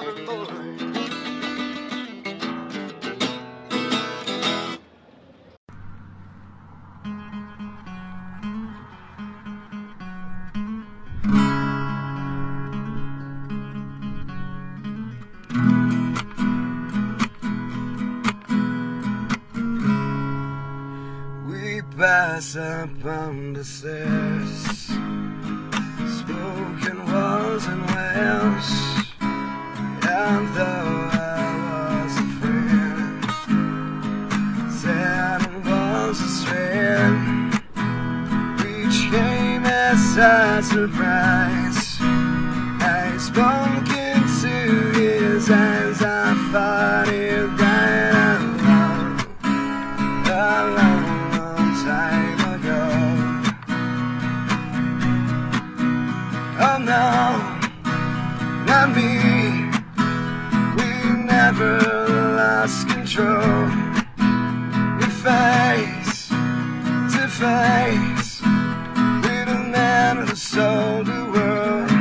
Lord. We pass up on the stairs, spoken words in Welsh, and though I was a friend, said I was a strain, which came as a surprise. I spoke into his eyes, I thought he died alone, time ago. Oh no, not me. We never lost control. We face to face with a man who sold the world.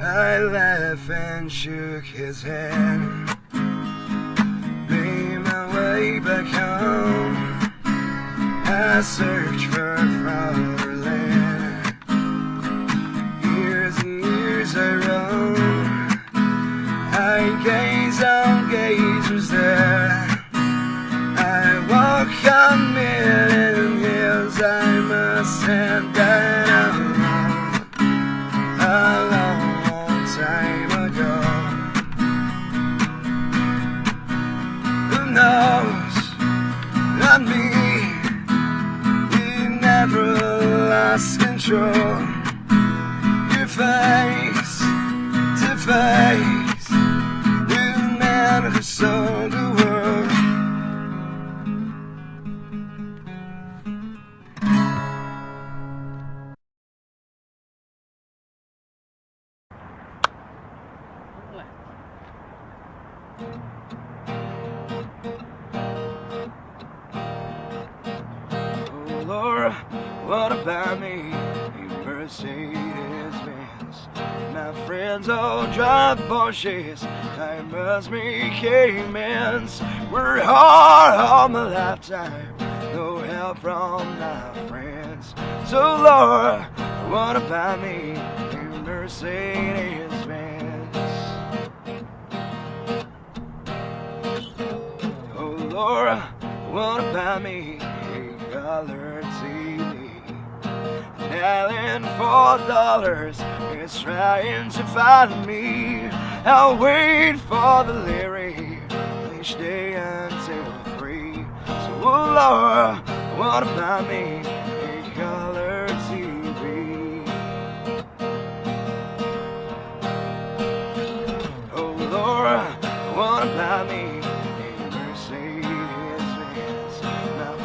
I laughed and shook his hand, made my way back home. I searched for fatherland. Years and years I roamed. I gaze on gazers there. I walk on million hills. I must have died alone. Time ago. Who knows? Not me. We never lost control. Your face to face with a man who sold the world. Oh Lord, what about me? You Mercedes-Benz. My friends all drive Porsches. I must make amends. We're hard all my lifetime. No help from my friends. So Lord, what about me? You Mercedes-Benz. Lord, what about me? Colored TV, dialing $4 is trying to find me. I'll wait for the lyric each day until 3. So, oh Lord, what about me? Colored TV. Oh Lord, what about me?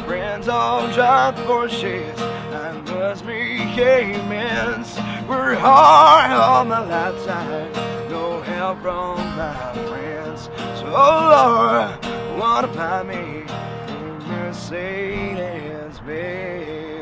Friends all drive Porsches. I must make amends. We're hard all my lifetime. No help from my friends. So, oh Lord, what about me? Mercedes-Benz.